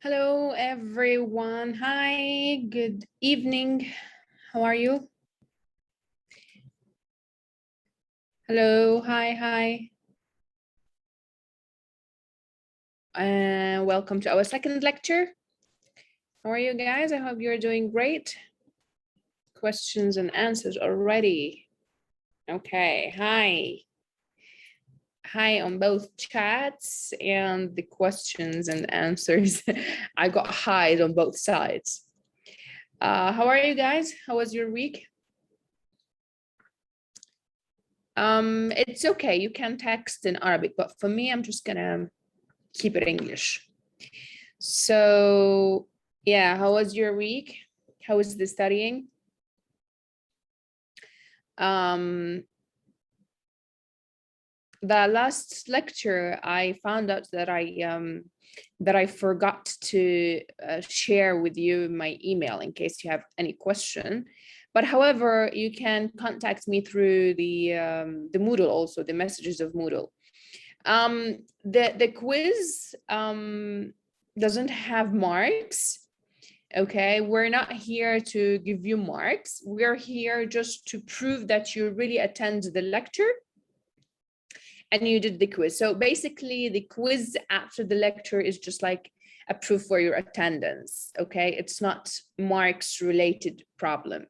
Hello, everyone. Hi, good evening. How are you? Hello, hi. Welcome to our second lecture. How are you guys? I hope you're doing great. Questions and answers already. Okay, hi. Hi on both chats and the questions and answers. I got highs on both sides. How are you guys? How was your week? It's okay, you can text in Arabic, but for me, I'm just gonna keep it English. So yeah, how was your week? How was the studying? The last lecture, I found out that I forgot to share with you my email in case you have any question. But however, you can contact me through the Moodle also, the messages of Moodle. The quiz doesn't have marks. Okay, we're not here to give you marks. We're here just to prove that you really attend the lecture and you did the quiz. So basically the quiz after the lecture is just like a proof for your attendance. Okay, it's not marks related problem.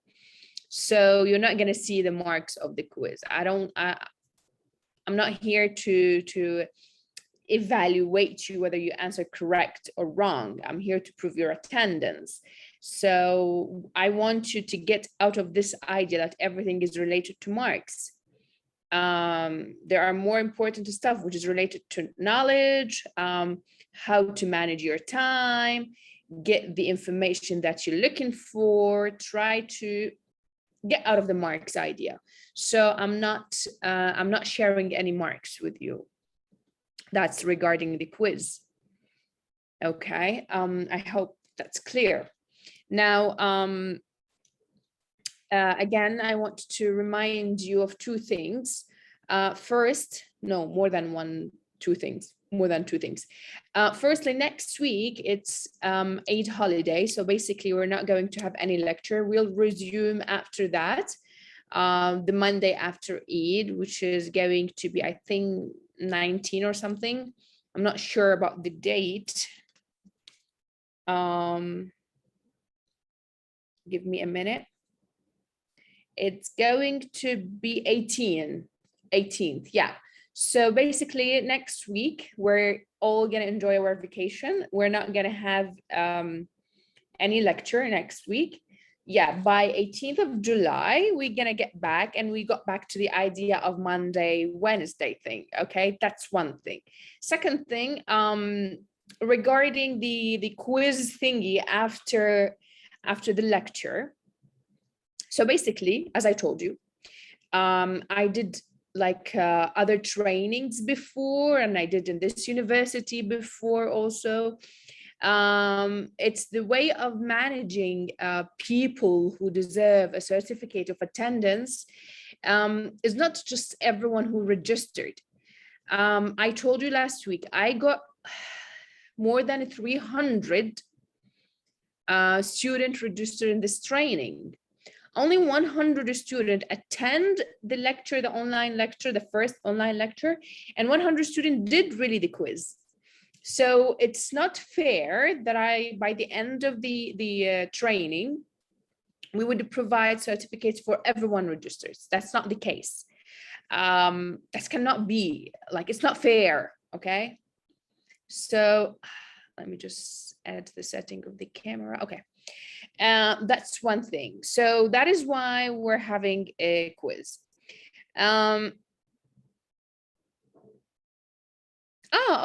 So you're not going to see the marks of the quiz. I'm not here to evaluate you whether you answer correct or wrong. I'm here to prove your attendance. So I want you to get out of this idea that everything is related to marks. There are more important stuff which is related to knowledge, how to manage your time, get the information that you're looking for, try to get out of the marks idea. So I'm not sharing any marks with you. That's regarding the quiz. Okay, I hope that's clear. Now, again, I want to remind you of two things. First, no, more than two things. Firstly, next week, it's Eid holiday. So basically, we're not going to have any lecture. We'll resume after that, the Monday after Eid, which is going to be, I think, 19 or something. I'm not sure about the date. Give me a minute. It's going to be 18th, yeah. So basically next week, we're all gonna enjoy our vacation. We're not gonna have any lecture next week. Yeah, by 18th of July, we're gonna get back, and we got back to the idea of Monday, Wednesday thing, okay? That's one thing. Second thing, regarding the quiz thingy after the lecture. So basically, as I told you, I did like other trainings before, and I did in this university before also. It's the way of managing people who deserve a certificate of attendance. Is not just everyone who registered. I told you last week, I got more than 300 students registered in this training. Only 100 students attend the lecture, the online lecture, the first online lecture, and 100 students did really the quiz. So it's not fair that by the end of the training, we would provide certificates for everyone registers. That's not the case. That cannot be, like, it's not fair, okay? So let me just add the setting of the camera, okay. That's one thing. So that is why we're having a quiz. Oh,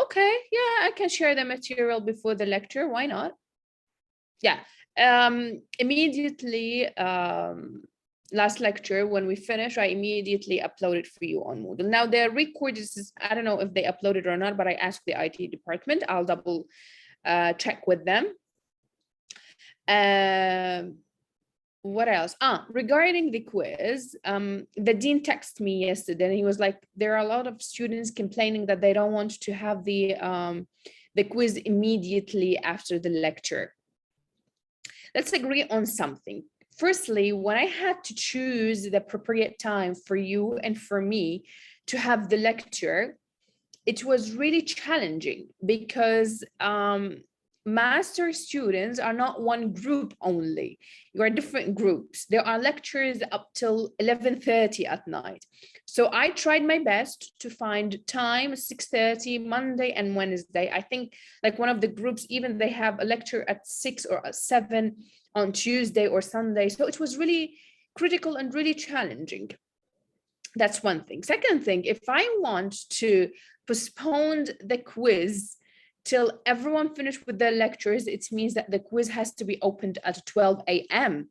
okay. Yeah, I can share the material before the lecture. Why not? Yeah. Immediately, last lecture, when we finish, I immediately upload it for you on Moodle. Now the record is, I don't know if they uploaded or not, but I asked the IT department. I'll double check with them. What else? Regarding the quiz, the dean texted me yesterday, and he was like, there are a lot of students complaining that they don't want to have the the quiz immediately after the lecture. Let's agree on something. Firstly, when I had to choose the appropriate time for you and for me to have the lecture, it was really challenging because master students are not one group only. You are different groups. There are lectures up till 11:30 at night. So I tried my best to find time, 6:30, Monday and Wednesday. I think like one of the groups, even they have a lecture at 6 or at 7 on Tuesday or Sunday. So it was really critical and really challenging. That's one thing. Second thing, if I want to postpone the quiz till everyone finished with their lectures, it means that the quiz has to be opened at 12 a.m.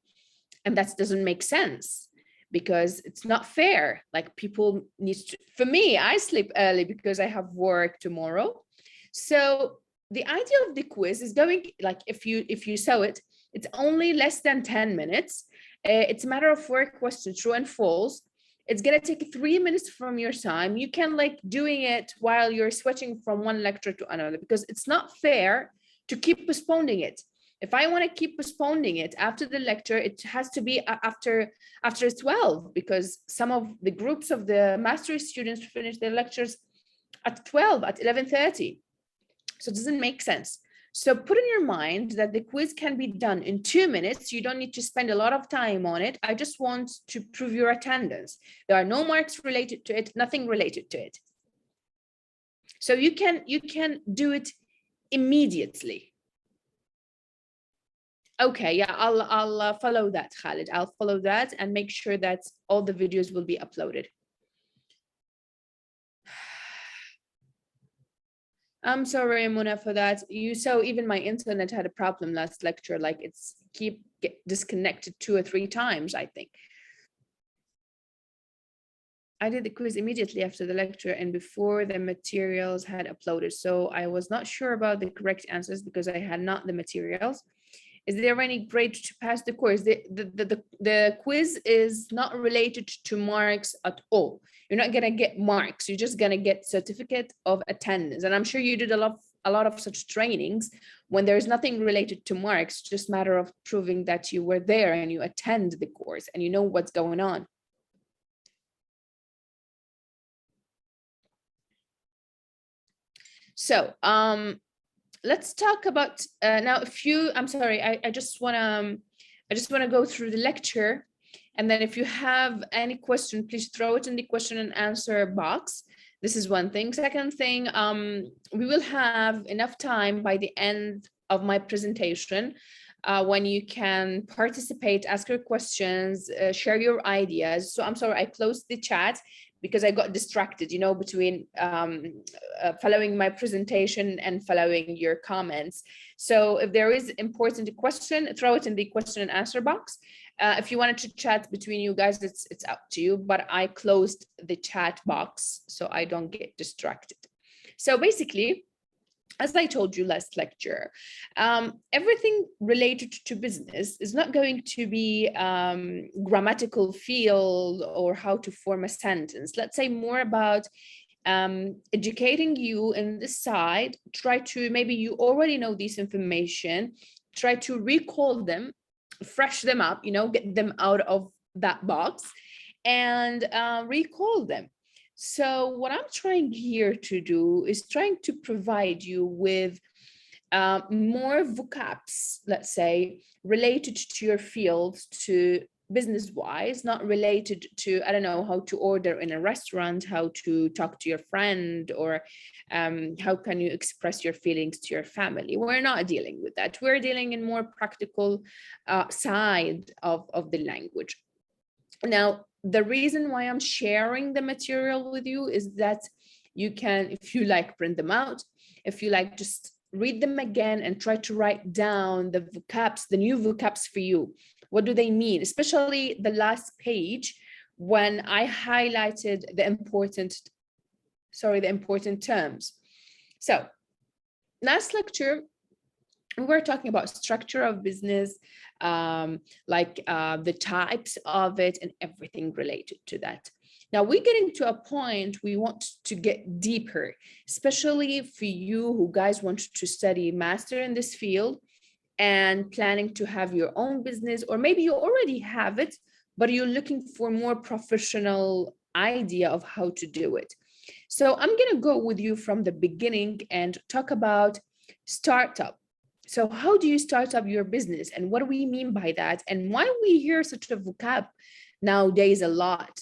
And that doesn't make sense because it's not fair. Like people need to, for me, I sleep early because I have work tomorrow. So the idea of the quiz is going, like if you saw it, it's only less than 10 minutes. It's a matter of 4 questions, true and false. It's going to take 3 minutes from your time. You can like doing it while you're switching from one lecture to another, because it's not fair to keep postponing it. If I want to keep postponing it after the lecture, it has to be after 12, because some of the groups of the master's students finish their lectures at 12, at 11:30. So it doesn't make sense. So put in your mind that the quiz can be done in 2 minutes. You don't need to spend a lot of time on it. I just want to prove your attendance. There are no marks related to it, nothing related to it. So you can do it immediately. Okay, yeah, I'll follow that, Khalid. I'll follow that and make sure that all the videos will be uploaded. I'm sorry, Mona, for that. You saw even my internet had a problem last lecture, like it's get disconnected 2 or 3 times, I think. I did the quiz immediately after the lecture and before the materials had uploaded. So I was not sure about the correct answers because I had not the materials. Is there any grade to pass the course? The quiz is not related to marks at all. You're not gonna get marks. You're just gonna get certificate of attendance. And I'm sure you did a lot of such trainings when there's nothing related to marks, just matter of proving that you were there and you attend the course and you know what's going on. So let's talk about now I'm sorry, I just wanna go through the lecture, and then if you have any question, please throw it in the question and answer box. This is one thing. Second thing, we will have enough time by the end of my presentation when you can participate, ask your questions, share your ideas. So I'm sorry, I closed the chat because I got distracted, you know, between following my presentation and following your comments. So if there is important question, throw it in the question and answer box. If you wanted to chat between you guys, it's up to you, but I closed the chat box so I don't get distracted. So basically, as I told you last lecture, everything related to business is not going to be grammatical field or how to form a sentence. Let's say more about educating you in this side. Try to, maybe you already know this information, try to recall them, fresh them up, you know, get them out of that box and recall them. So what I'm trying here to do is trying to provide you with more vocabs, let's say, related to your field, to business-wise, not related to, I don't know, how to order in a restaurant, how to talk to your friend, or how can you express your feelings to your family. We're not dealing with that. We're dealing in more practical side of the language. Now, the reason why I'm sharing the material with you is that you can, if you like, print them out. If you like, just read them again and try to write down the vocabs, the new vocabs for you. What do they mean? Especially the last page when I highlighted the important terms. So last lecture, we were talking about structure of business, the types of it and everything related to that. Now we're getting to a point we want to get deeper, especially for you who guys want to study master in this field and planning to have your own business, or maybe you already have it, but you're looking for more professional idea of how to do it. So I'm going to go with you from the beginning and talk about startup. So how do you start up your business, and what do we mean by that, and why we hear such a vocab nowadays a lot?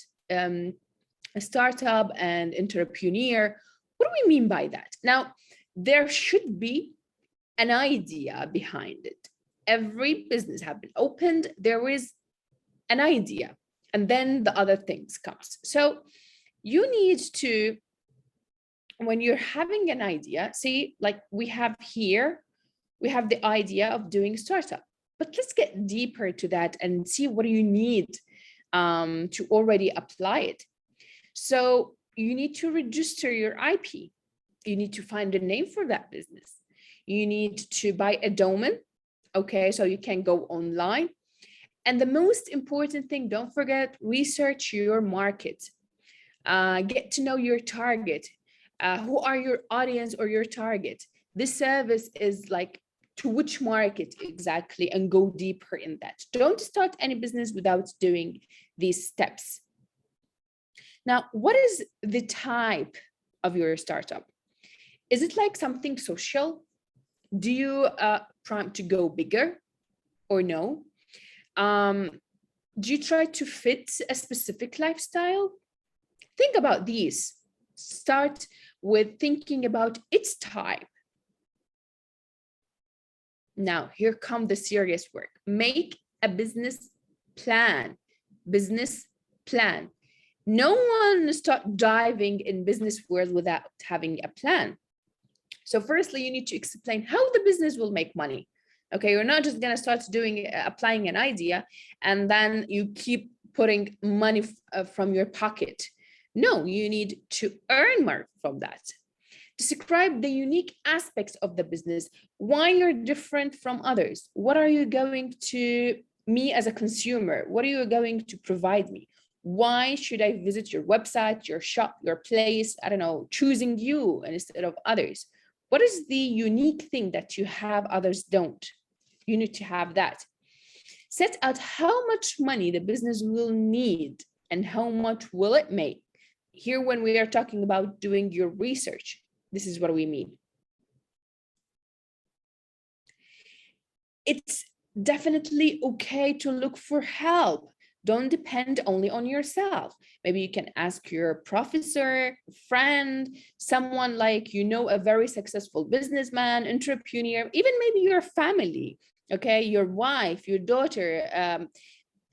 A startup and entrepreneur, what do we mean by that? Now, there should be an idea behind it. Every business have been opened, there is an idea, and then the other things comes. So you need to, when you're having an idea, see, like we have here, we have the idea of doing startup, but let's get deeper to that and see what you need to already apply it. So you need to register your IP. You need to find a name for that business. You need to buy a domain, okay, so you can go online. And the most important thing, don't forget, research your market. Get to know your target. Who are your audience or your target? This service is like to which market exactly, and go deeper in that. Don't start any business without doing these steps. Now, what is the type of your startup? Is it like something social? Do you prime to go bigger or no? Do you try to fit a specific lifestyle? Think about these. Start with thinking about its type. Now, here come the serious work. Make a business plan. Business plan. No one start diving in business world without having a plan. So firstly, you need to explain how the business will make money. Okay, you're not just going to start applying an idea and then you keep putting money from your pocket. No, you need to earn more from that. Describe the unique aspects of the business, why you're different from others. What are you going to me as a consumer? What are you going to provide me? Why should I visit your website, your shop, your place? I don't know, choosing you instead of others. What is the unique thing that you have others don't? You need to have that. Set out how much money the business will need and how much will it make. Here, when we are talking about doing your research, this is what we mean. It's definitely okay to look for help. Don't depend only on yourself. Maybe you can ask your professor, friend, someone like, you know, a very successful businessman, entrepreneur, even maybe your family, okay, your wife, your daughter,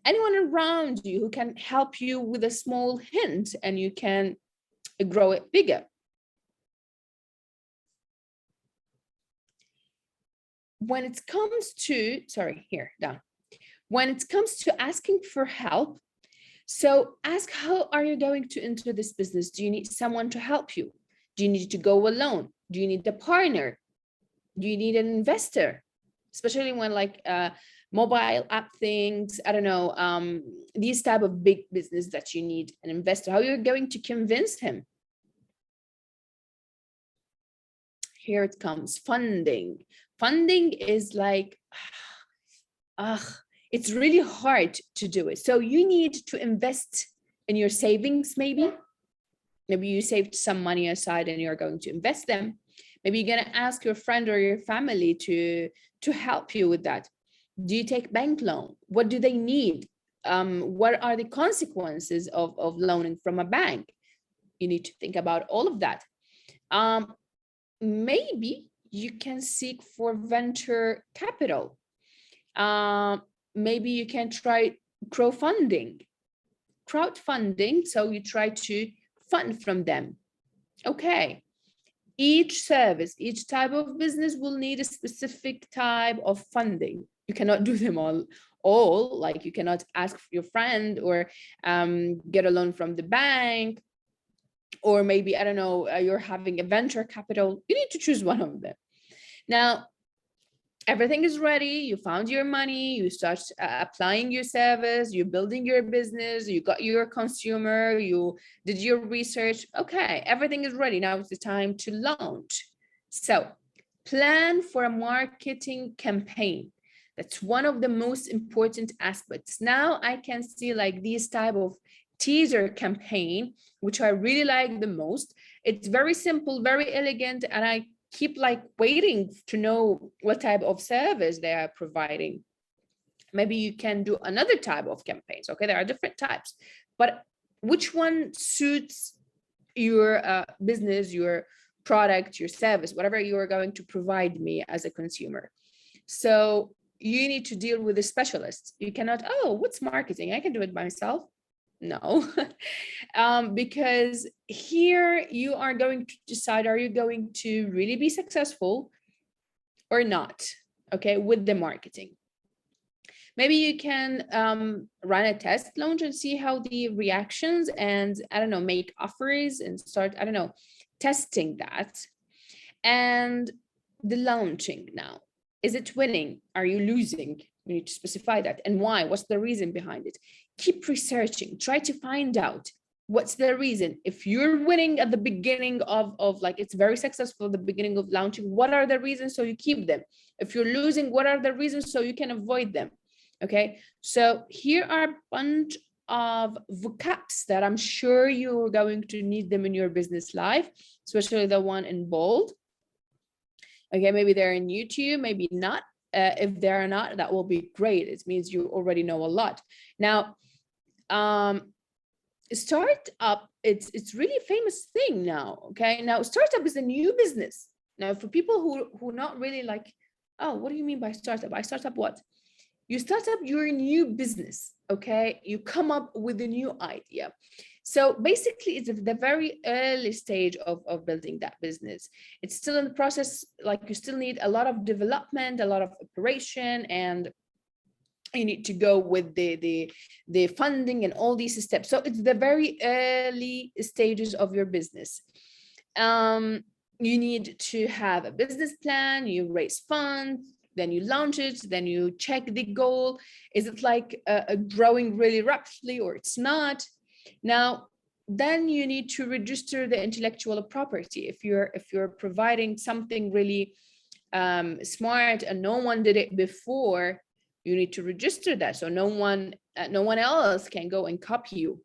anyone around you who can help you with a small hint and you can grow it bigger. When it comes to, when it comes to asking for help, so ask, how are you going to enter this business? Do you need someone to help you? Do you need to go alone? Do you need a partner? Do you need an investor? Especially when like mobile app things, I don't know, these type of big business that you need an investor. How you're going to convince him? Here it comes, funding. Funding is like, it's really hard to do it. So you need to invest in your savings, maybe. Maybe you saved some money aside and you're going to invest them. Maybe you're going to ask your friend or your family to help you with that. Do you take bank loan? What do they need? What are the consequences of loaning from a bank? You need to think about all of that. Maybe you can seek for venture capital. Maybe you can try crowdfunding. So you try to fund from them. Okay. Each service, each type of business will need a specific type of funding. You cannot do them all. Like you cannot ask your friend or get a loan from the bank. Or maybe, I don't know, you're having a venture capital. You need to choose one of them. Now, everything is ready, you found your money, you start applying your service, you're building your business, you got your consumer, you did your research. Okay, everything is ready. Now it's the time to launch. So plan for a marketing campaign. That's one of the most important aspects. Now I can see like these type of teaser campaign, which I really like the most. It's very simple, very elegant, and I keep like waiting to know what type of service they are providing. Maybe you can do another type of campaigns. Okay, there are different types, but which one suits your business, your product, your service, whatever you are going to provide me as a consumer. So you need to deal with a specialist. You cannot, oh, what's marketing? I can do it myself. No, because here you are going to decide, are you going to really be successful or not, okay, with the marketing. Maybe you can run a test launch and see how the reactions, and I don't know, make offers and start, I don't know, testing that. And the launching now, is it winning? Are you losing? You need to specify that, and why, what's the reason behind it. Keep researching, try to find out what's the reason. If you're winning at the beginning of like, it's very successful at the beginning of launching, what are the reasons, so you keep them. If you're losing, what are the reasons, so you can avoid them. Okay, so here are a bunch of vocabs that I'm sure you're going to need them in your business life, especially the one in bold. Okay, maybe they're in YouTube, maybe not. If they're not, that will be great. It means you already know a lot. Now, startup, it's really a famous thing now. Okay, now startup is a new business. Now, for people who not really like, oh, what do you mean by startup? I start up what? You start up your new business. Okay, you come up with a new idea. So basically, it's the very early stage of building that business. It's still in the process, like you still need a lot of development, a lot of operation, and you need to go with the funding and all these steps. So it's the very early stages of your business. You need to have a business plan, you raise funds, then you launch it, then you check the goal. Is it like growing really rapidly or it's not? Now, then you need to register the intellectual property. If you're providing something really smart and no one did it before, you need to register that, so no one else can go and copy you.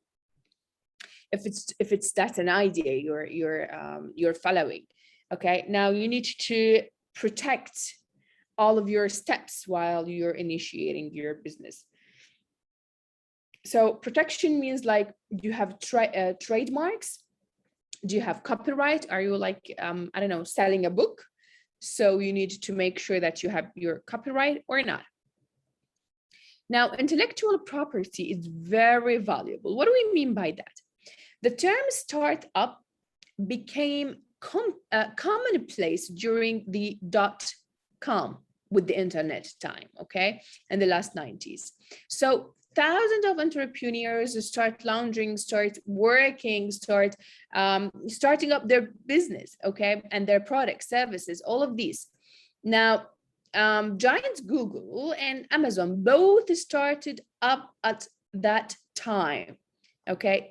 If it's that's an idea you're following. Okay, now you need to protect all of your steps while you're initiating your business. So protection means like, you have trademarks, do you have copyright, are you like I don't know, selling a book? So you need to make sure that you have your copyright or not. Now, intellectual property is very valuable. What do we mean by that? The term startup became commonplace during the .com, with the internet time, okay, in the last 90s. So thousands of entrepreneurs start launching, start working, start starting up their business, okay, and their products, services, all of these. Now, giants Google and Amazon both started up at that time, okay.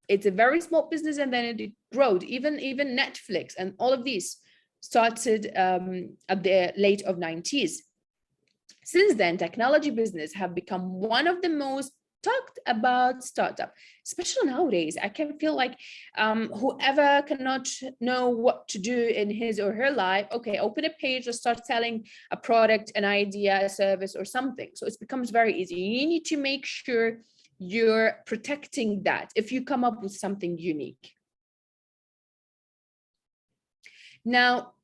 It's a very small business, and then it growed. Even Netflix and all of these started at the late of 90s. Since then, technology business have become one of the most talked about startup, especially nowadays. I can feel like whoever cannot know what to do in his or her life, okay, open a page or start selling a product, an idea, a service, or something. So it becomes very easy. You need to make sure you're protecting that if you come up with something unique. Now,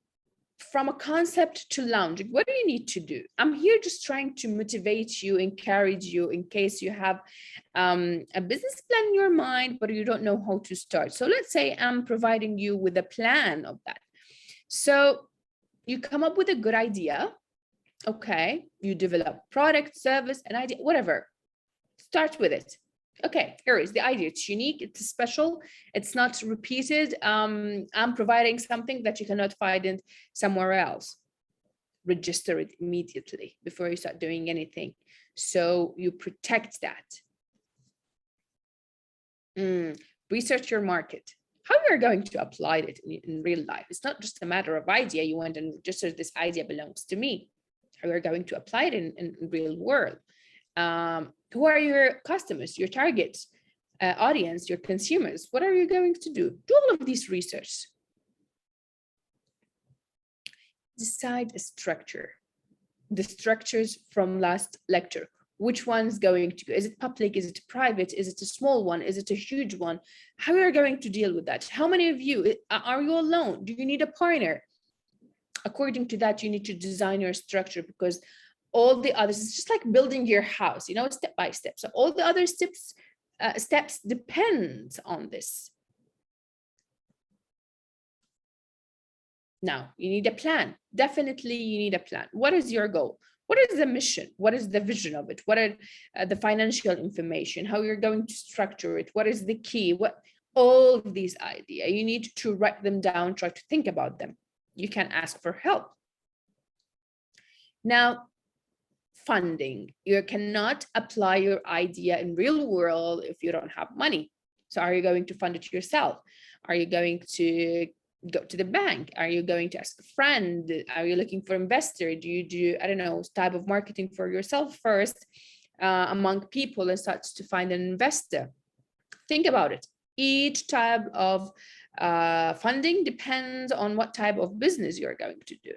from a concept to launching, what do you need to do? I'm here just trying to motivate you, encourage you in case you have a business plan in your mind, but you don't know how to start. So let's say I'm providing you with a plan of that. So you come up with a good idea. Okay, you develop product, service, an idea, whatever. Start with it. Okay, here is the idea. It's unique, it's special, it's not repeated. I'm providing something that you cannot find in somewhere else. register it immediately before you start doing anything. So you protect that. Research your market. How you're going to apply it in real life. It's not just a matter of idea. You went and registered this idea belongs to me. How you're going to apply it in real world. Who are your customers, your target audience, your consumers? What are you going to do? Do all of these research. Decide a structure. The structures from last lecture. Which one's going to go? Is it public? Is it private? Is it a small one? Is it a huge one? How are you going to deal with that? How many of you? Are you alone? Do you need a partner? According to that, you need to design your structure, because all the others, it's just like building your house, you know, step by step. So all the other steps depend on this. Now, you need a plan. Definitely, you need a plan. What is your goal? What is the mission? What is the vision of it? What are the financial information? How you're going to structure it? What is the key? What all of these ideas, you need to write them down, try to think about them. You can ask for help. Now, funding. You cannot apply your idea in real world if you don't have money. So are you going to fund it yourself? Are you going to go to the bank? Are you going to ask a friend? Are you looking for investor? Do you do, I don't know, type of marketing for yourself first among people and start to find an investor? Think about it. Each type of funding depends on what type of business you're going to do.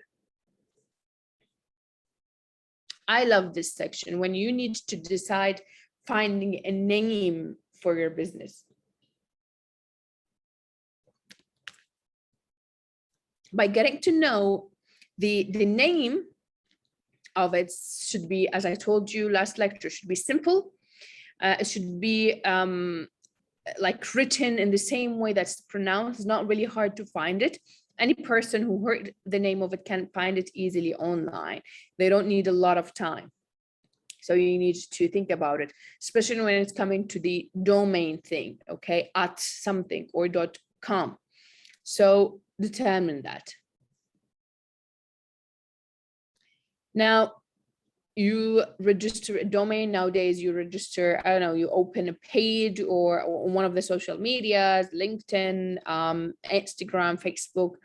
I love this section when you need to decide finding a name for your business. By getting to know the name of it should be, as I told you last lecture, should be simple. It should be like written in the same way that's pronounced. It's not really hard to find it. Any person who heard the name of it can find it easily online. They don't need a lot of time. So you need to think about it, especially when it's coming to the domain thing, okay, at something or .com. So determine that. Now, you register a domain. Nowadays, you register, I don't know, you open a page or one of the social medias, LinkedIn, Instagram, Facebook,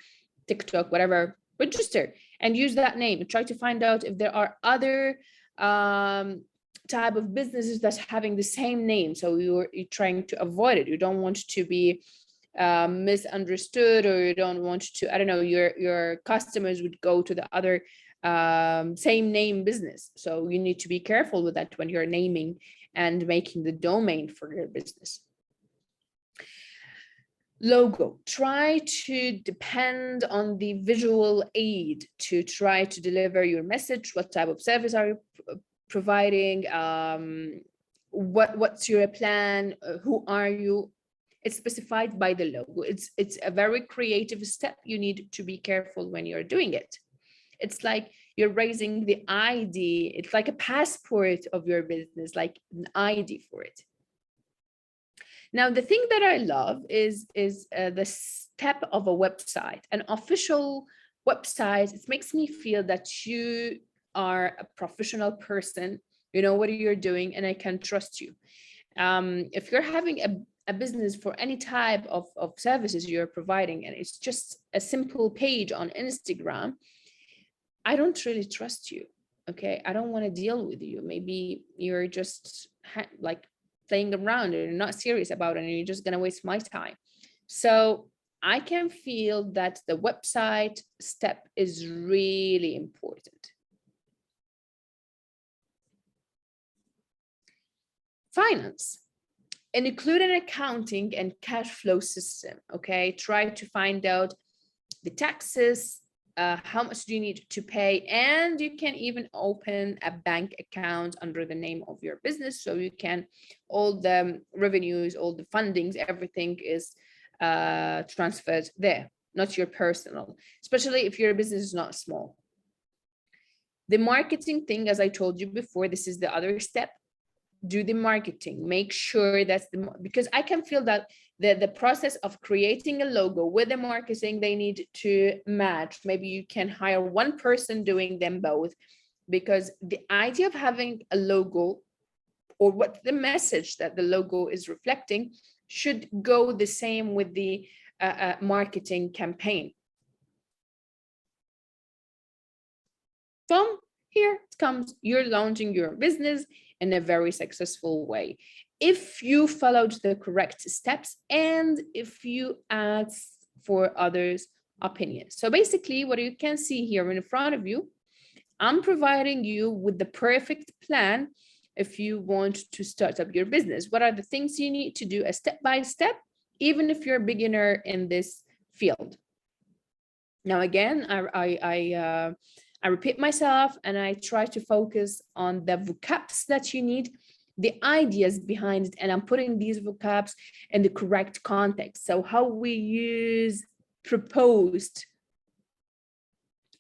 TikTok, whatever, register and use that name and try to find out if there are other type of businesses that's having the same name. So you're trying to avoid it. You don't want to be misunderstood, or you don't want to, I don't know, your customers would go to the other same name business. So you need to be careful with that when you're naming and making the domain for your business. Logo. Try to depend on the visual aid to try to deliver your message. What type of service are you providing? What's your plan? Who are you? It's specified by the logo. It's a very creative step. You need to be careful when you're doing it. It's like you're raising the ID. It's like a passport of your business, like an ID for it. Now, the thing that I love is the step of a website, an official website. It makes me feel that you are a professional person, you know what you're doing, and I can trust you. If you're having a business for any type of services you're providing, and it's just a simple page on Instagram, I don't really trust you, okay? I don't want to deal with you. Maybe you're just like playing around and you're not serious about it and you're just going to waste my time. So I can feel that the website step is really important. Finance. And include an accounting and cash flow system, okay? Try to find out the taxes, how much do you need to pay, and you can even open a bank account under the name of your business, so you can, all the revenues, all the fundings, everything is transferred there, not your personal, especially if your business is not small. The marketing thing, as I told you before, this is the other step. do the marketing, make sure that's because I can feel that the process of creating a logo with the marketing, they need to match. Maybe you can hire one person doing them both, because the idea of having a logo, or what the message that the logo is reflecting, should go the same with the marketing campaign. From here it comes, you're launching your business in a very successful way if you followed the correct steps and if you ask for others' opinions. So basically what you can see here in front of you, I'm providing you with the perfect plan if you want to start up your business. What are the things you need to do, a step by step, even if you're a beginner in this field. Now, again, I repeat myself and I try to focus on the vocabs that you need, the ideas behind it, and I'm putting these vocabs in the correct context. So how we use proposed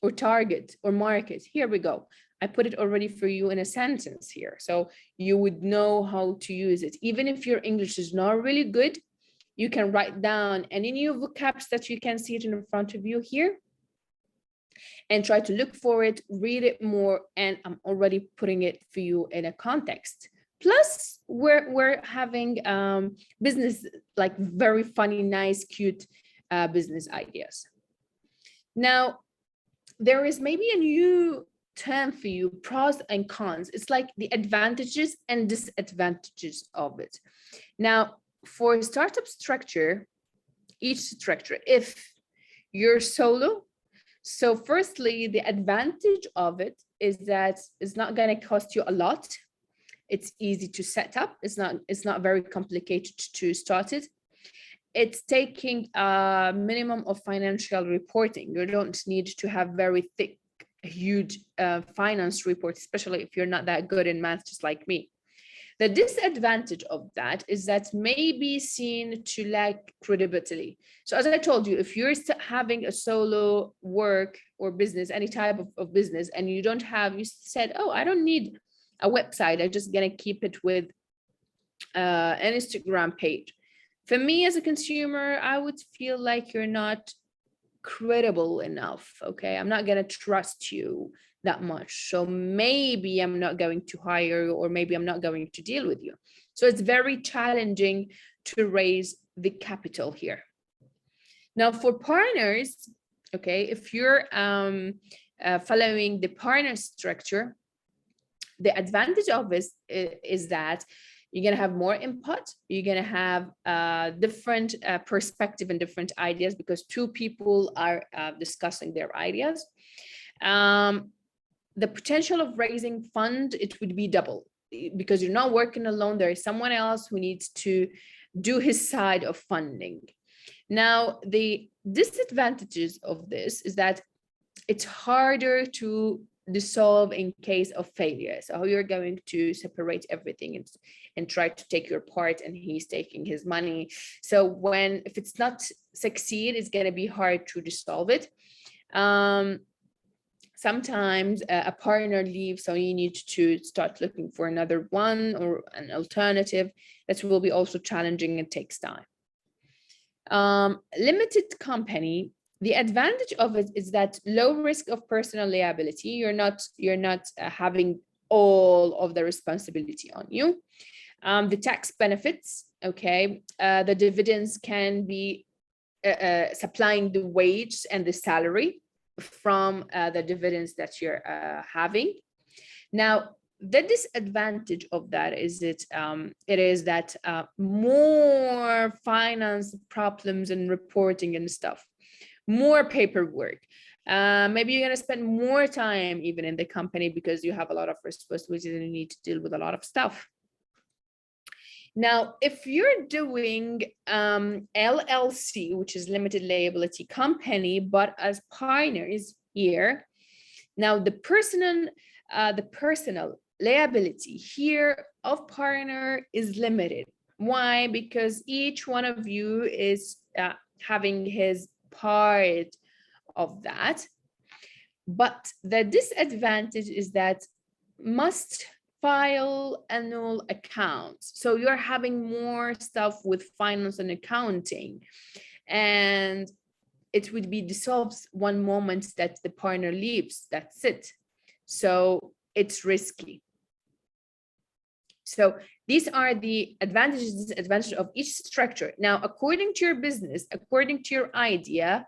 or target or market, here we go. I put it already for you in a sentence here, so you would know how to use it. Even if your English is not really good, you can write down any new vocabs that you can see it in front of you here, and try to look for it, read it more, and I'm already putting it for you in a context. Plus, we're having business, like very funny, nice, cute business ideas. Now, there is maybe a new term for you, pros and cons. It's like the advantages and disadvantages of it. Now, for startup structure, each structure, if you're solo, so firstly, the advantage of it is that it's not going to cost you a lot. It's easy to set up. It's not very complicated to start it. It's taking a minimum of financial reporting. You don't need to have very thick, huge finance reports, especially if you're not that good in math, just like me. The disadvantage of that is that may be seen to lack credibility. So as I told you, if you're having a solo work or business, any type of business, and you don't have, you said, oh, I don't need a website, I'm just gonna keep it with an Instagram page. For me as a consumer, I would feel like you're not credible enough, okay? I'm not gonna trust you that much. So maybe I'm not going to hire you, or maybe I'm not going to deal with you. So it's very challenging to raise the capital here. Now for partners, okay, if you're following the partner structure, the advantage of this is that you're going to have more input. You're going to have different perspective and different ideas, because two people are discussing their ideas. The potential of raising fund, it would be double, because you're not working alone. There is someone else who needs to do his side of funding. Now, the disadvantages of this is that it's harder to dissolve in case of failure. So you're going to separate everything and try to take your part, and he's taking his money. So if it's not succeed, it's going to be hard to dissolve it. Sometimes a partner leaves, so you need to start looking for another one or an alternative. That will be also challenging and takes time. Limited company, the advantage of it is that low risk of personal liability. You're not having all of the responsibility on you. The tax benefits, okay, the dividends can be supplying the wage and the salary from the dividends that you're having. Now, the disadvantage of that is it is that more finance problems and reporting and stuff, more paperwork. Maybe you're going to spend more time even in the company because you have a lot of responsibilities and you need to deal with a lot of stuff. Now, if you're doing LLC, which is limited liability company, but as partners here, now the personal liability here of partner is limited. Why? Because each one of you is having his part of that. But the disadvantage is that must file annual accounts. So you're having more stuff with finance and accounting, and it would be dissolved one moment that the partner leaves. That's it. So it's risky. So these are the advantages and disadvantages of each structure. Now, according to your business, according to your idea,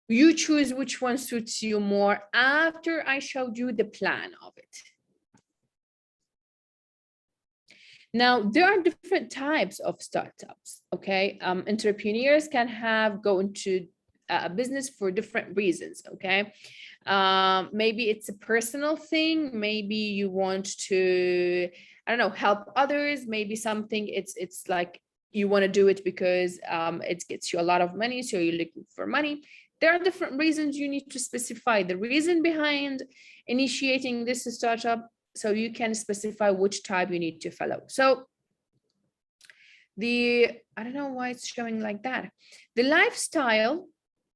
you choose which one suits you more after I showed you the plan of it. Now, there are different types of startups, okay? Entrepreneurs can go into a business for different reasons, okay? Maybe it's a personal thing. Maybe you want to, I don't know, help others. Maybe something it's like you want to do it because it gets you a lot of money, so you're looking for money. There are different reasons. You need to specify the reason behind initiating this startup, so you can specify which type you need to follow. So I don't know why it's showing like that. The lifestyle,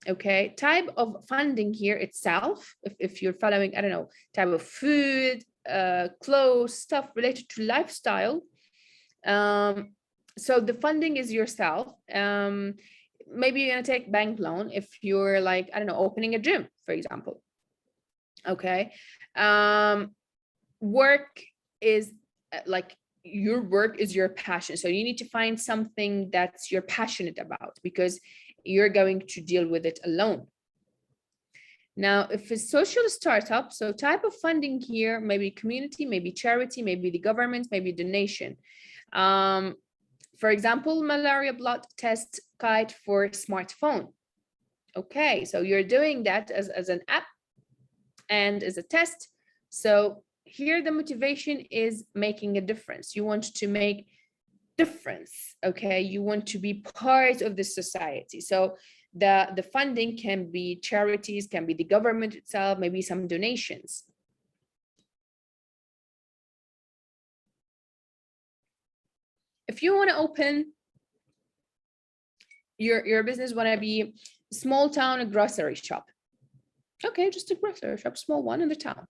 okay, type of funding here itself, if you're following, I don't know, type of food, clothes, stuff related to lifestyle. So the funding is yourself. Maybe you're gonna take bank loan if you're like, I don't know, opening a gym, for example. Okay. Work is like, your work is your passion. So you need to find something that's you're passionate about, because you're going to deal with it alone. Now, if it's social startup, so type of funding here, maybe community, maybe charity, maybe the government, maybe donation. For example, malaria blood test kit for smartphone. Okay, so you're doing that as an app and as a test. So here the motivation is making a difference. You want to make difference, okay? You want to be part of the society. So the funding can be charities, can be the government itself, maybe some donations. If you want to open your business, want to be small town grocery shop. Okay, just a grocery shop, small one in the town.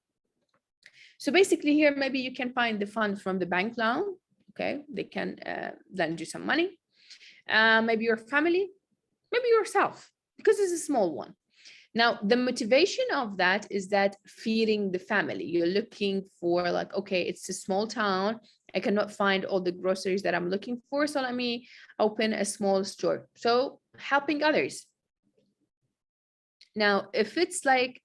So basically here, maybe you can find the fund from the bank loan. Okay, they can lend you some money. Maybe your family, maybe yourself, because it's a small one. Now, the motivation of that is that feeding the family. You're looking for like, okay, it's a small town. I cannot find all the groceries that I'm looking for. So let me open a small store. So helping others. Now, if it's like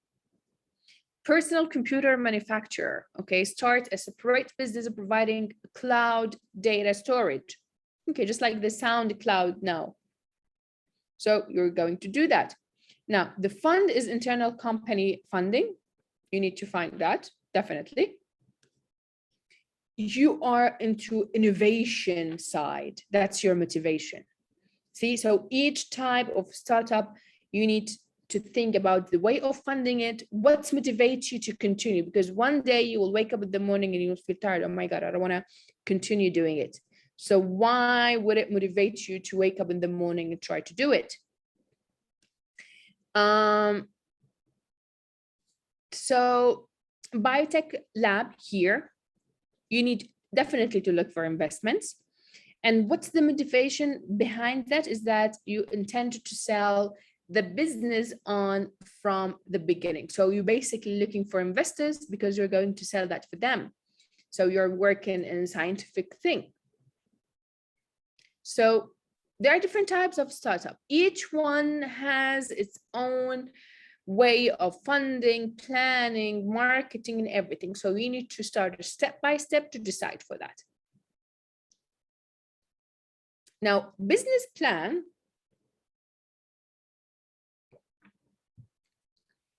personal computer manufacturer, okay, start a separate business of providing cloud data storage. Okay, just like the SoundCloud now. So you're going to do that. Now, the fund is internal company funding. You need to find that, definitely. You are into innovation side. That's your motivation. See, so each type of startup, you need to think about the way of funding it, what motivates you to continue, because one day you will wake up in the morning and you will feel tired. Oh my God, I don't want to continue doing it. So why would it motivate you to wake up in the morning and try to do it? So biotech lab here, you need definitely to look for investments. And what's the motivation behind that is that you intend to sell the business on from the beginning. So you're basically looking for investors because you're going to sell that for them. So you're working in a scientific thing. So there are different types of startup. Each one has its own way of funding, planning, marketing, and everything. So you need to start step by step to decide for that. Now, business plan,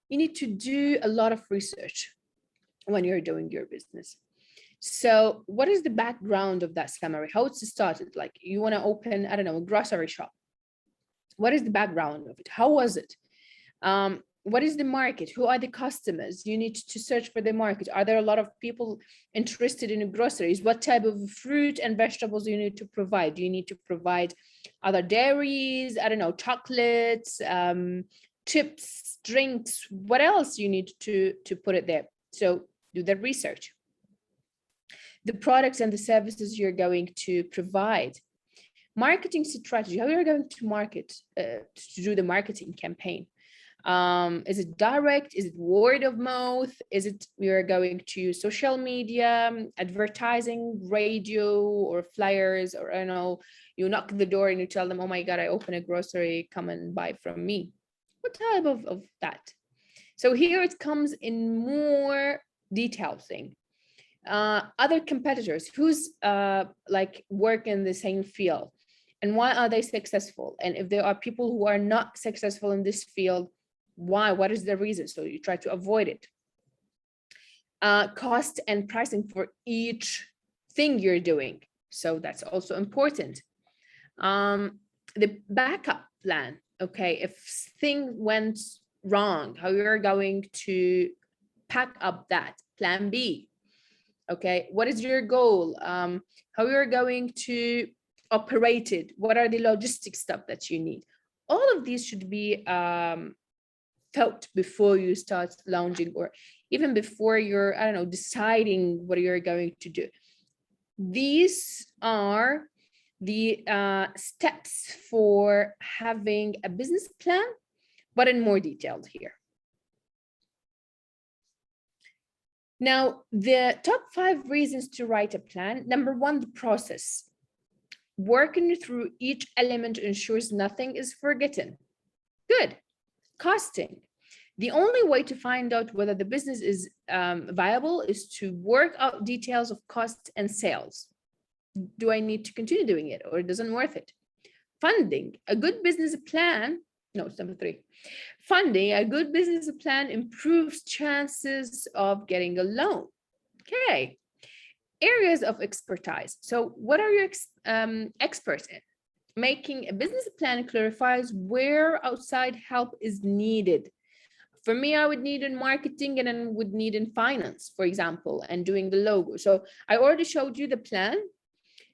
you need to do a lot of research when you're doing your business. So what is the background of that summary? How it's started? Like you want to open, I don't know, a grocery shop. What is the background of it? How was it? What is the market? Who are the customers? You need to search for the market. Are there a lot of people interested in groceries? What type of fruit and vegetables do you need to provide? Do you need to provide other dairies? I don't know, chocolates, chips, drinks, what else you need to put it there? So do the research. the products and the services you're going to provide, marketing strategy, how you're going to market, to do the marketing campaign. Is it direct? Is it word of mouth? Is it you're going to use social media, advertising, radio, or flyers, or I don't know, you knock the door and you tell them, oh my God, I open a grocery, come and buy from me. What type of that? So here it comes in more detailed thing. Other competitors who's like work in the same field, and why are they successful? And if there are people who are not successful in this field, why? What is the reason? So you try to avoid it. Cost and pricing for each thing you're doing. So that's also important. The backup plan. Okay, if thing went wrong, how you're going to pack up that plan B. Okay, what is your goal? How you're going to operate it? What are the logistic stuff that you need? All of these should be thought before you start launching, or even before you're, I don't know, deciding what you're going to do. These are the steps for having a business plan, but in more detailed here. Now, the top 5 reasons to write a plan. Number 1, the process. Working through each element ensures nothing is forgotten. Good. Costing. The only way to find out whether the business is viable is to work out details of costs and sales. Do I need to continue doing it, or it doesn't worth it? Funding. A good business plan, no, it's number 3. Funding, a good business plan improves chances of getting a loan. Okay. Areas of expertise. So what are you experts in? Making a business plan clarifies where outside help is needed. For me, I would need in marketing, and then would need in finance, for example, and doing the logo. So I already showed you the plan.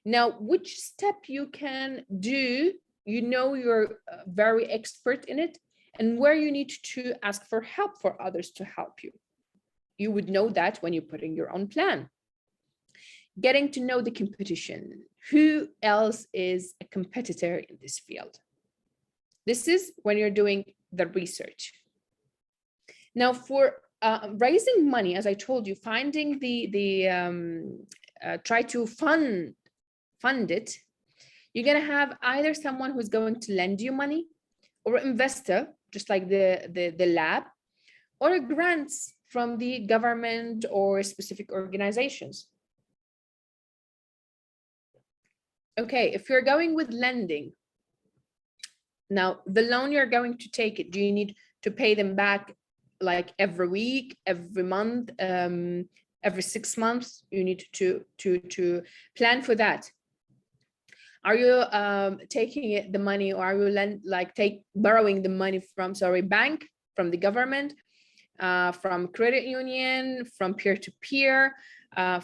Now, which step you can do, you know, you're very expert in it, and where you need to ask for help for others to help you. You would know that when you're putting your own plan. Getting to know the competition. Who else is a competitor in this field? This is when you're doing the research. Now, for raising money, as I told you, finding try to fund it. You're going to have either someone who's going to lend you money, or an investor, just like the lab, or grants from the government or specific organizations. Okay, if you're going with lending, now the loan you're going to take it, do you need to pay them back like every week, every month, every 6 months? You need to plan for that. Are you taking the money, or are you borrowing the money from bank, from the government, from credit union, from peer-to-peer,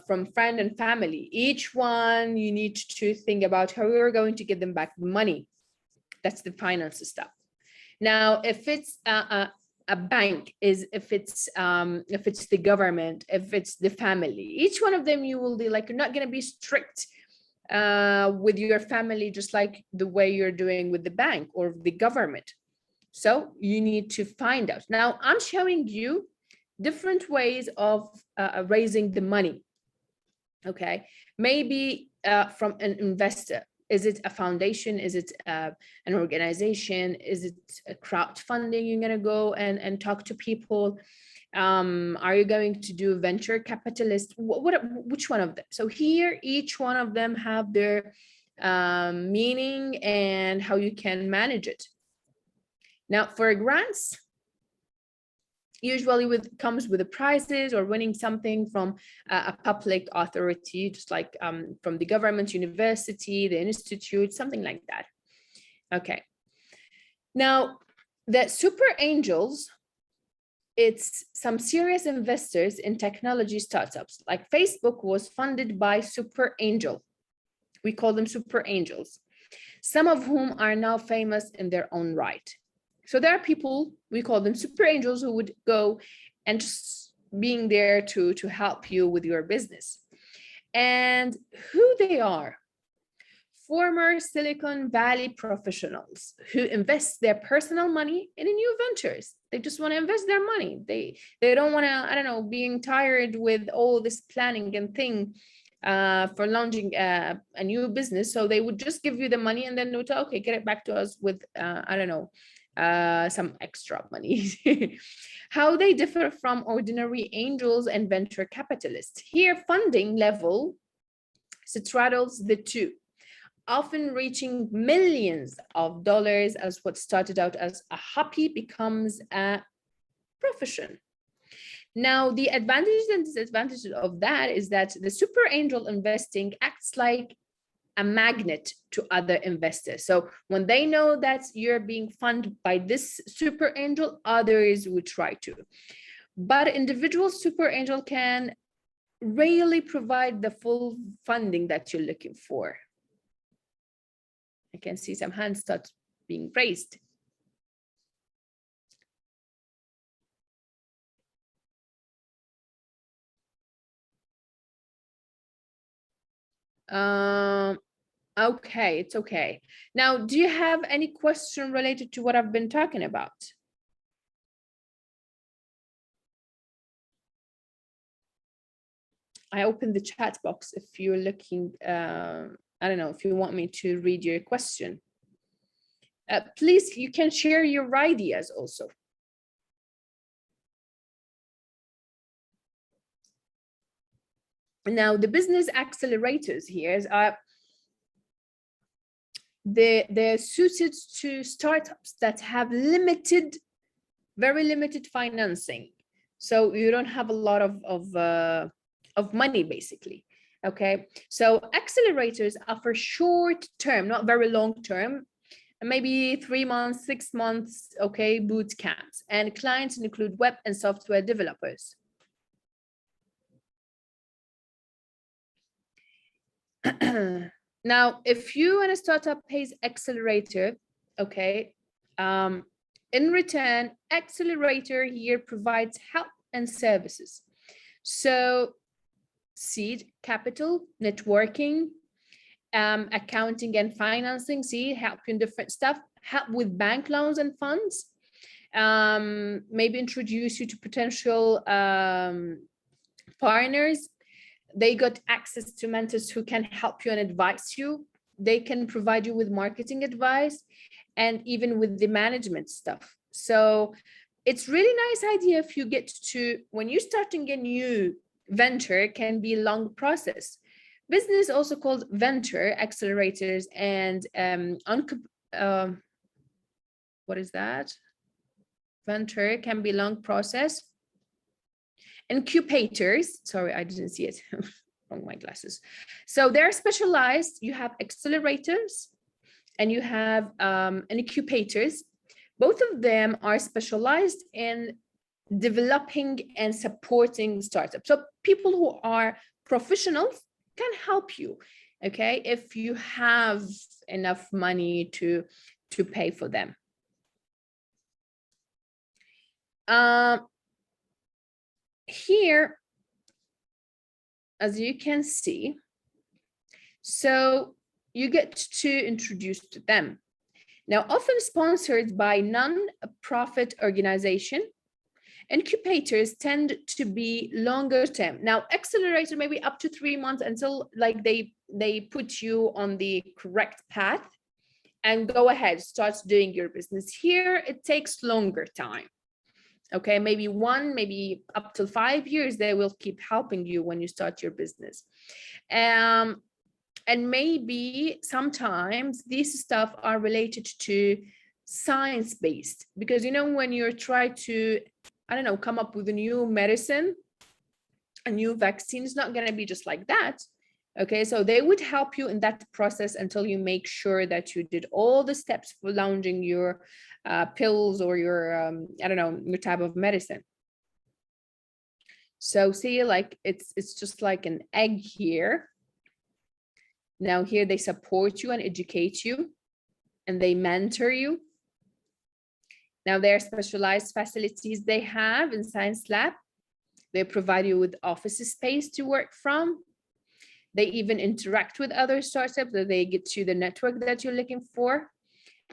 from friend and family? Each one you need to think about how you're going to get them back the money. That's the finance stuff. Now, if it's a bank, if it's the government, if it's the family, each one of them you will be like, you're not going to be strict with your family, just like the way you're doing with the bank or the government. So you need to find out. Now, I'm showing you different ways of raising the money. Okay, maybe from an investor. Is it a foundation? Is it an organization? Is it a crowdfunding? You're going to go and talk to people. Are you going to do venture capitalist? Which one of them? So here, each one of them have their meaning and how you can manage it. Now, for grants, usually comes with the prizes or winning something from a public authority, just like from the government, university, the institute, something like that. Okay. Now, the super angels, it's some serious investors in technology startups. Like Facebook was funded by super angel. We call them super angels, some of whom are now famous in their own right. So there are people, we call them super angels, who would go and just being there to help you with your business. And who they are: former Silicon Valley professionals who invest their personal money in new ventures. They just want to invest their money. They don't want to, I don't know, being tired with all this planning and thing for launching a new business. So they would just give you the money and then they would say, okay, get it back to us with, I don't know, some extra money. How they differ from ordinary angels and venture capitalists. Here, funding level straddles the two, often reaching millions of dollars, as what started out as a hobby becomes a profession. Now, the advantages and disadvantages of that is that the super angel investing acts like a magnet to other investors. So when they know that you're being funded by this super angel, others will try to. But individual super angel can rarely provide the full funding that you're looking for. I can see some hands start being raised. Okay, it's okay. Now, do you have any question related to what I've been talking about? I opened the chat box if you're looking, I don't know, if you want me to read your question. Please, you can share your ideas also. Now, the business accelerators here are they're suited to startups that have very limited financing. So you don't have a lot of money, basically. Okay, so accelerators offer short term, not very long term, maybe 3 months, 6 months, okay, boot camps, and clients include web and software developers. Now, if you and a startup pays accelerator, okay, in return, accelerator here provides help and services. So seed capital, networking, accounting and financing, help you in different stuff, help with bank loans and funds, maybe introduce you to potential partners. They got access to mentors who can help you and advise you. They can provide you with marketing advice and even with the management stuff. So it's really nice idea if you get to, when you're starting a new venture, can be a long process. Business also called venture accelerators and what is that? Venture can be long process. Incubators, sorry, I didn't see it. Wrong, my glasses. So they're specialized. You have accelerators and you have incubators. Both of them are specialized in developing and supporting startups. So people who are professionals can help you, okay, if you have enough money to pay for them. Here, as you can see, so you get to introduce to them. Now, often sponsored by non-profit organization, incubators tend to be longer term. Now, accelerator maybe up to 3 months until like they put you on the correct path and go ahead, start doing your business. Here, it takes longer time. Okay, maybe up to 5 years, they will keep helping you when you start your business. And maybe sometimes these stuff are related to science-based, because when you're trying to, I don't know, come up with a new medicine, a new vaccine, is not going to be just like that. Okay, so they would help you in that process until you make sure that you did all the steps for launching your pills or your, I don't know, your type of medicine. So see, like it's just like an egg here. Now here they support you and educate you and they mentor you. Now there are specialized facilities they have in Science Lab. They provide you with office space to work from. They even interact with other startups, that they get to the network that you're looking for.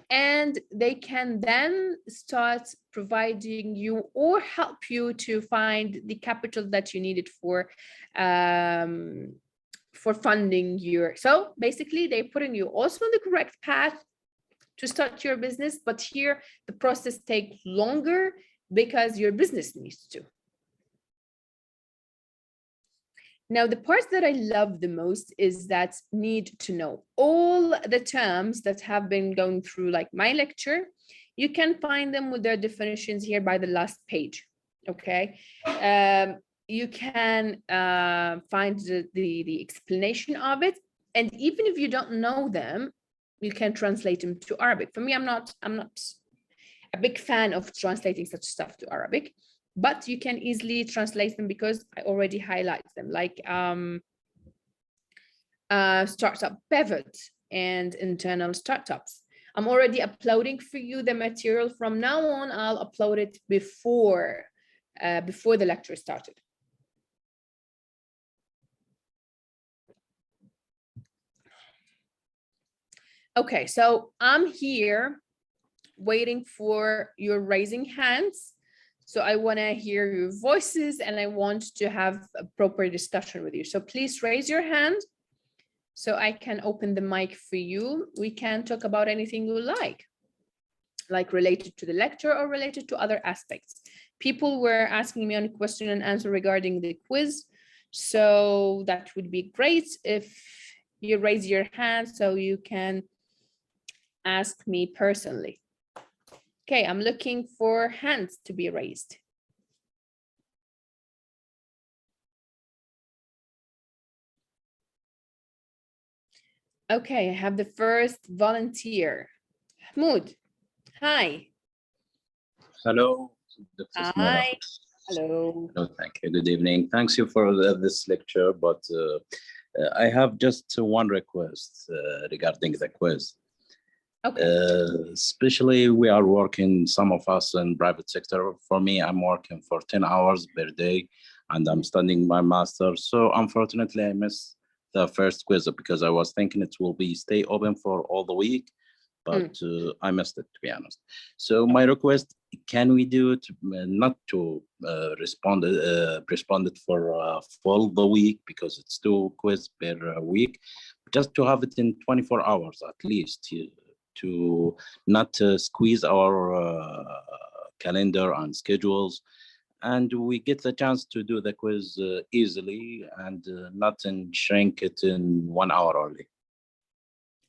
And they can then start providing you or help you to find the capital that you needed for funding your. So basically, they're putting you also on the correct path to start your business, but here the process takes longer because your business needs to. Now, the part that I love the most is that need to know. All the terms that have been going through like my lecture, you can find them with their definitions here by the last page, okay? You can find the explanation of it. And even if you don't know them, you can translate them to Arabic. For me, I'm not a big fan of translating such stuff to Arabic, but you can easily translate them because I already highlight them, like startup pivot and internal startups. I'm already uploading for you the material. From now on, I'll upload it before the lecture started. Okay, so I'm here waiting for your raising hands. So I want to hear your voices and I want to have a proper discussion with you. So please raise your hand so I can open the mic for you. We can talk about anything you like related to the lecture or related to other aspects. People were asking me on question and answer regarding the quiz. So that would be great if you raise your hand so you can ask me personally. Okay, I'm looking for hands to be raised. Okay, I have the first volunteer. Mahmoud, hi. Hello. Hi. Hello. Hello, thank you. Good evening. Thanks you for this lecture, but I have just one request regarding the quiz. Okay. Especially we are working, some of us in private sector. For me, I'm working for 10 hours per day and I'm studying my master's. So unfortunately, I missed the first quiz because I was thinking it will be stay open for all the week, but I missed it, to be honest. So my request, can we do it not to respond it for full the week because it's 2 quiz per week, just to have it in 24 hours at least, to not squeeze our calendar and schedules, and we get the chance to do the quiz easily and not shrink it in 1 hour only.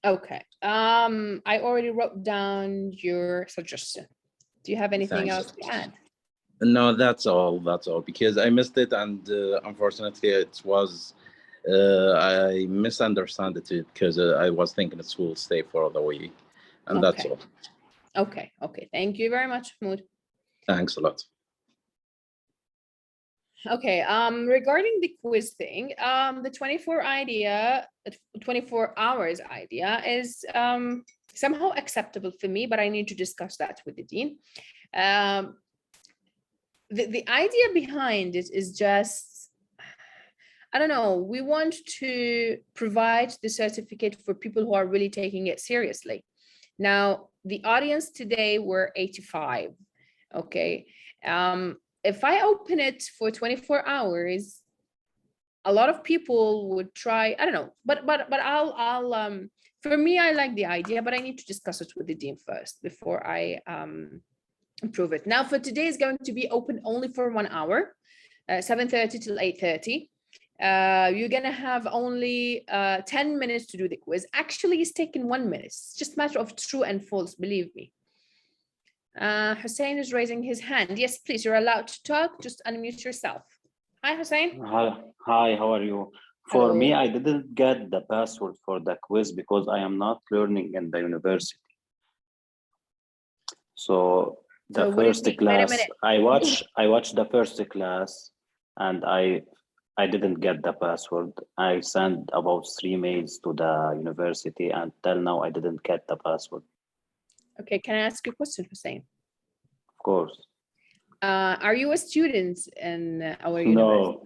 Okay. I already wrote down your suggestion. Do you have anything else to add? No, that's all. That's all, because I missed it, and unfortunately, it was I misunderstood it because I was thinking it will stay for the week, and that's all. Okay. Okay. Thank you very much, Mahmoud. Thanks a lot. Okay. Regarding the quiz thing, the 24 hours idea is somehow acceptable for me, but I need to discuss that with the dean. The idea behind it is just, I don't know, we want to provide the certificate for people who are really taking it seriously. Now, the audience today were 85, okay? If I open it for 24 hours, a lot of people would try, I don't know, but I'll for me, I like the idea, but I need to discuss it with the dean first before I improve it. Now for today is going to be open only for 1 hour, 7:30 till 8:30. You're gonna have only 10 minutes to do the quiz. Actually, it's taken 1 minute. It's just a matter of true and false, believe me. Hussein is raising his hand. Yes, please, you're allowed to talk. Just unmute yourself. Hi, Hussein. Hi, how are you? For me, I didn't get the password for the quiz because I am not learning in the university. So the first class, I watched the first class and I didn't get the password. I sent about 3 mails to the university and till now I didn't get the password. Okay, can I ask you a question, Hussein? Of course. Are you a student in our university?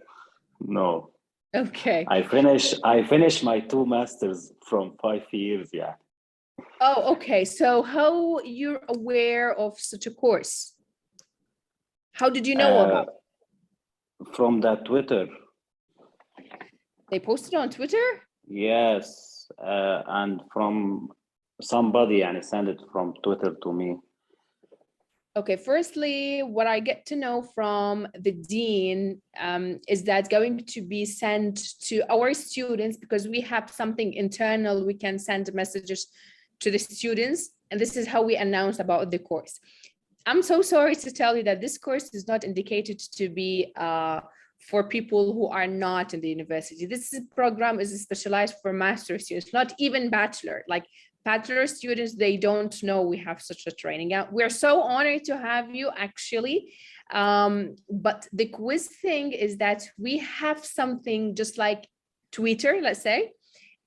No. Okay. I finished my 2 masters from 5 years. Yeah. Oh, okay. So how you're aware of such a course? How did you know about it? From the Twitter. They posted on Twitter? Yes, and from somebody and sent it from Twitter to me. Okay, firstly, what I get to know from the dean is that going to be sent to our students, because we have something internal, we can send messages to the students, and this is how we announce about the course. I'm so sorry to tell you that this course is not indicated to be for people who are not in the university. This program is specialized for master students, not even bachelor. Like bachelor students, they don't know we have such a training. We're so honored to have you, actually. But the quiz thing is that we have something just like Twitter, let's say,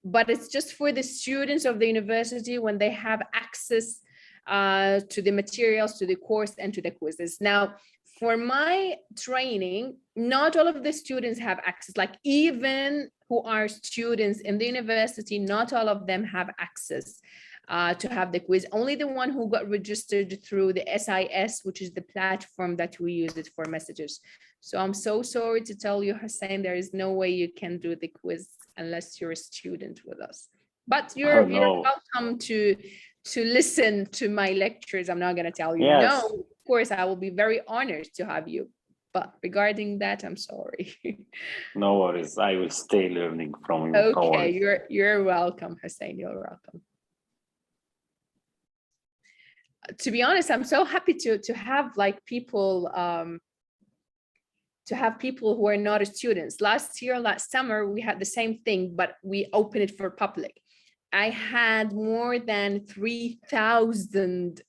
but it's just for the students of the university when they have access to the materials, to the course, and to the quizzes. Now, for my training, not all of the students have access, like even who are students in the university, not all of them have access to have the quiz. Only the one who got registered through the SIS, which is the platform that we use it for messages. So I'm so sorry to tell you, Hussein, there is no way you can do the quiz unless you're a student with us. But you're welcome to listen to my lectures. I'm not going to tell you no. Of course, I will be very honored to have you. But regarding that, I'm sorry. No worries. I will stay learning from you. Okay, you're welcome, Hussein. You're welcome. To be honest, I'm so happy to have like people who are not students. Last summer, we had the same thing, but we opened it for public. I had more than 3,000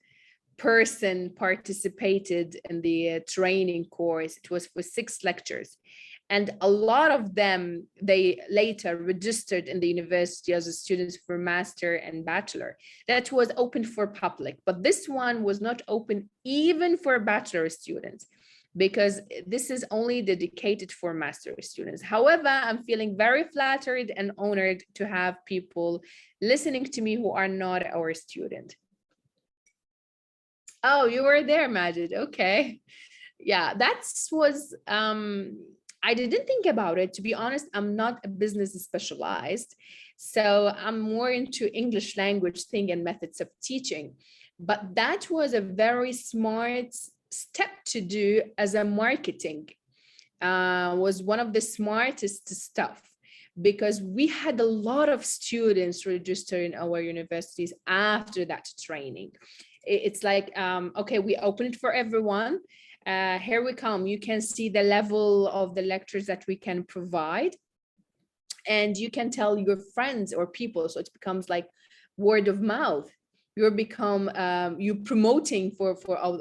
person participated in the training course. It was for 6 lectures. And a lot of them, they later registered in the university as students for master and bachelor. That was open for public, but this one was not open even for bachelor students, because this is only dedicated for master students. However, I'm feeling very flattered and honored to have people listening to me who are not our student. Oh, you were there, Majid. Okay. Yeah, that was, I didn't think about it. To be honest, I'm not a business specialized. So I'm more into English language thing and methods of teaching. But that was a very smart step to do as a marketing. Was one of the smartest stuff, because we had a lot of students register in our universities after that training. It's like, okay, we open it for everyone. Here we come. You can see the level of the lectures that we can provide, and you can tell your friends or people. So it becomes like word of mouth. You're promoting for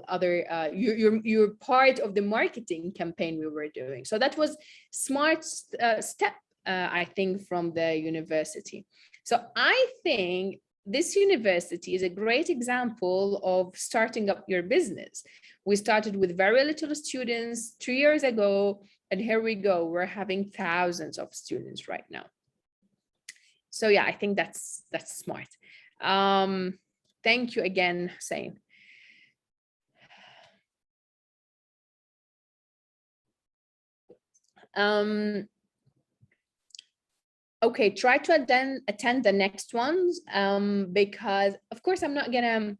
other, you're part of the marketing campaign we were doing. So that was smart step, I think, from the university. So I think this university is a great example of starting up your business. We started with very little students 2 years ago, and here we go. We're having thousands of students right now. So yeah, I think that's smart. Thank you again, Hussein. Okay, try to attend the next ones, because of course I'm not gonna,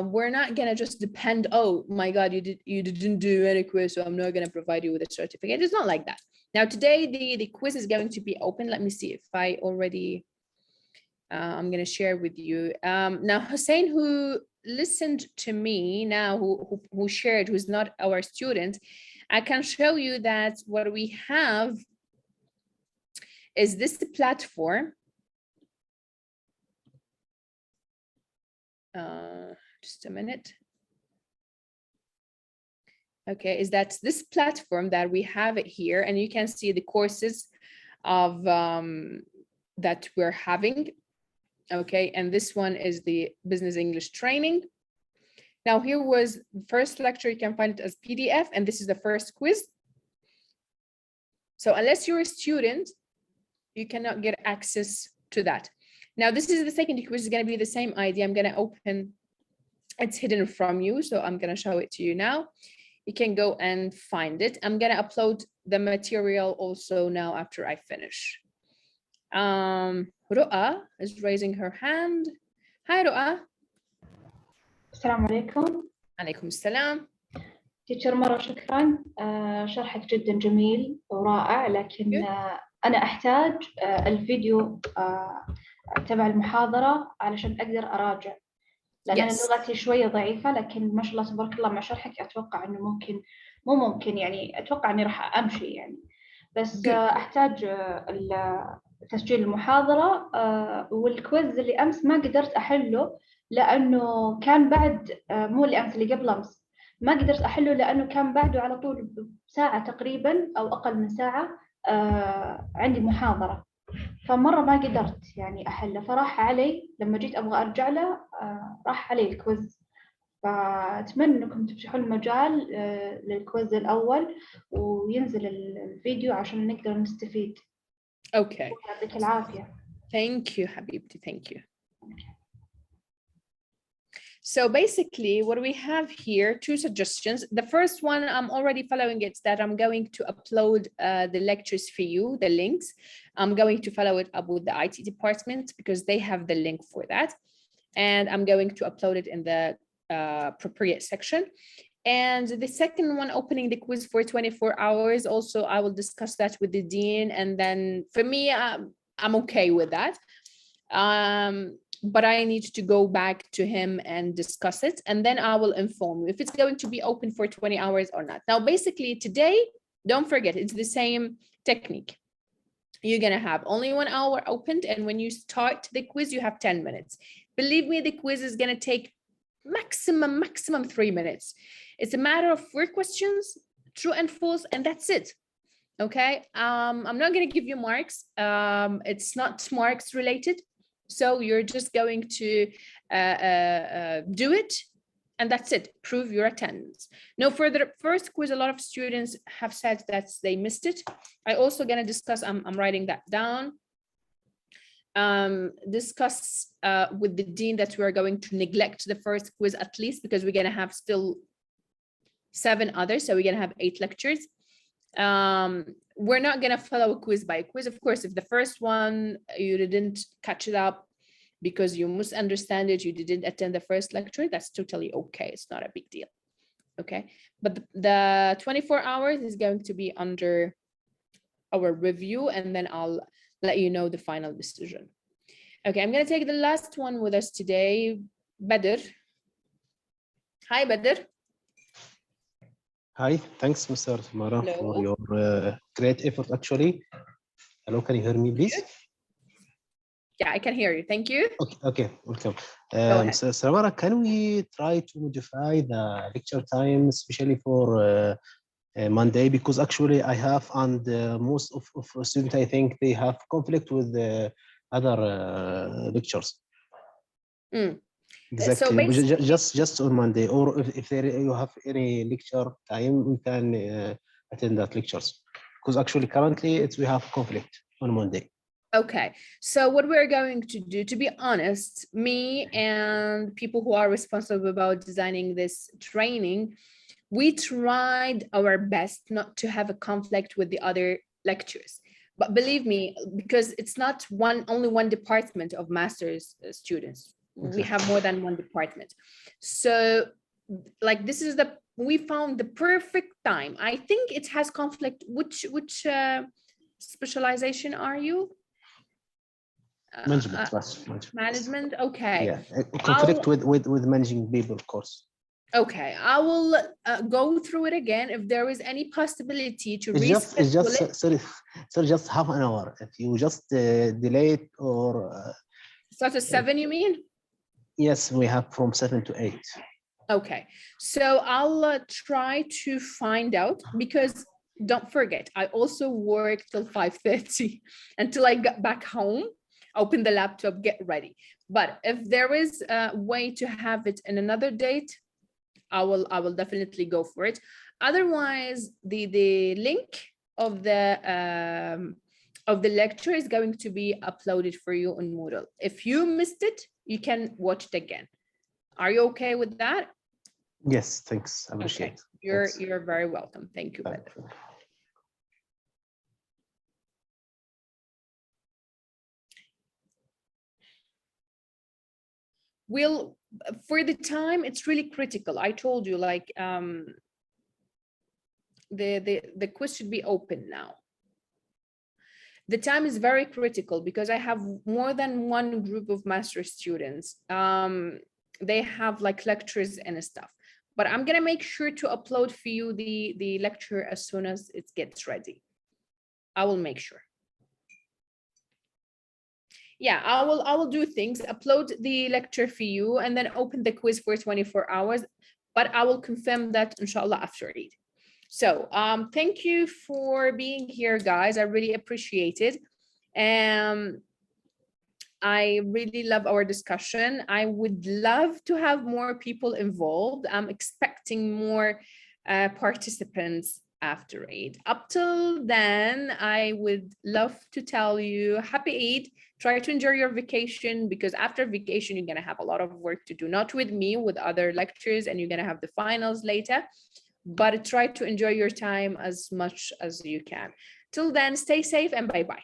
we're not gonna just depend, oh my God, you didn't do any quiz, so I'm not gonna provide you with a certificate. It's not like that. Now today the quiz is going to be open. Let me see if I already, I'm gonna share with you. Now Hussein, who listened to me now, who shared, who's not our student, I can show you that what we have is this platform. Just a minute. Okay, is that this platform that we have it here, and you can see the courses of that we're having. Okay, and this one is the business English training. Now here was the first lecture. You can find it as PDF, and this is the first quiz. So unless you're a student, you cannot get access to that. Now, this is the second quiz. Is going to be the same idea. I'm going to open, it's hidden from you, so I'm going to show it to you now. You can go and find it. I'm going to upload the material also now after I finish. Ru'a is raising her hand. Hi, Ru'a. السلام عليكم. عليكم السلام. تيتشر مرة شكرا، شرحك جدا جميل ورائع، لكن أنا أحتاج الفيديو تبع المحاضرة علشان أقدر أراجع، لأن أنا لغتي شوية ضعيفة، لكن ما شاء الله تبارك الله مع شرحك أتوقع إنه ممكن يعني أتوقع إني راح أمشي يعني، بس أحتاج تسجيل المحاضرة والكويز اللي أمس ما قدرت أحله لأنه كان بعد مو اللي أمس اللي قبل أمس ما قدرت أحله لأنه كان بعده على طول ساعة تقريبا أو أقل من ساعة عندي محاضرة، فمرة ما قدرت يعني أحله، فراح علي لما جيت أبغى أرجع له راح علي الكويز، فأتمنى أنكم تفتحوا المجال للكويز الأول وينزل الفيديو عشان نقدر نستفيد. Okay. يعطيك العافية. Thank you, Habibti. Thank you. So basically what we have here, two suggestions. The first one, I'm already following it, that I'm going to upload the lectures for you, the links. I'm going to follow it up with the IT department because they have the link for that. And I'm going to upload it in the appropriate section. And the second one, opening the quiz for 24 hours. Also, I will discuss that with the dean. And then for me, I'm okay with that. But I need to go back to him and discuss it. And then I will inform you if it's going to be open for 20 hours or not. Now, basically today, don't forget, it's the same technique. You're going to have only 1 hour opened. And when you start the quiz, you have 10 minutes. Believe me, the quiz is going to take maximum 3 minutes. It's a matter of 4 questions, true and false, and that's it. Okay. I'm not going to give you marks. It's not marks related. So you're just going to do it, and that's it. Prove your attendance. No further. First quiz, a lot of students have said that they missed it. I also going to discuss, I'm writing that down. Discuss with the dean that we are going to neglect the first quiz at least because we're going to have still 7 others. So we're going to have 8 lectures. We're not going to follow a quiz by quiz. Of course, if the first one you didn't catch it up because you misunderstand it, you didn't attend the first lecture, that's totally okay. It's not a big deal. Okay. But the 24 hours is going to be under our review, and then I'll let you know the final decision. Okay, I'm going to take the last one with us today, Badr. Hi, Badr. Hi, thanks, Mr. Mara, for your great effort, actually. Hello, can you hear me, please? Yeah, I can hear you. Thank you. Okay, welcome. Mr. Mara, can we try to modify the lecture time, especially for Monday? Because actually I have, and most of students, I think, they have conflict with the other lectures. Exactly. So just on Monday, or if you have any lecture time, we can attend that lectures. Because actually currently we have conflict on Monday. Okay, so what we're going to do, to be honest, me and people who are responsible about designing this training, we tried our best not to have a conflict with the other lectures. But believe me, because it's not only one department of master's students. We have more than one department. So like this is we found the perfect time. I think it has conflict. Which specialization are you? Management. Okay. Yeah, conflict with managing people, of course. Okay, I will go through it again. If there is any possibility to it's just half an hour. If you just delay it or start at 7, you mean? Yes, we have from 7 to 8. Okay, so I'll try to find out, because don't forget, I also work till 5:30 until I got back home, open the laptop, get ready. But if there is a way to have it in another date, I will definitely go for it. Otherwise, the link of the lecture is going to be uploaded for you on Moodle. If you missed it, you can watch it again. Are you okay with that? Yes, thanks. I appreciate it. You're very welcome. Thank you. Well, for the time, it's really critical. I told you, like, the quiz should be open now. The time is very critical because I have more than one group of master students. They have like lectures and stuff, but I'm gonna make sure to upload for you the lecture as soon as it gets ready. I will make sure. Yeah, I will do things, upload the lecture for you and then open the quiz for 24 hours, but I will confirm that inshallah after Eid. So thank you for being here, guys. I really appreciate it. I really love our discussion. I would love to have more people involved. I'm expecting more participants after Eid. Up till then, I would love to tell you happy Eid. Try to enjoy your vacation, because after vacation, you're gonna have a lot of work to do, not with me, with other lectures, and you're gonna have the finals later, but try to enjoy your time as much as you can. Till then, stay safe and bye-bye.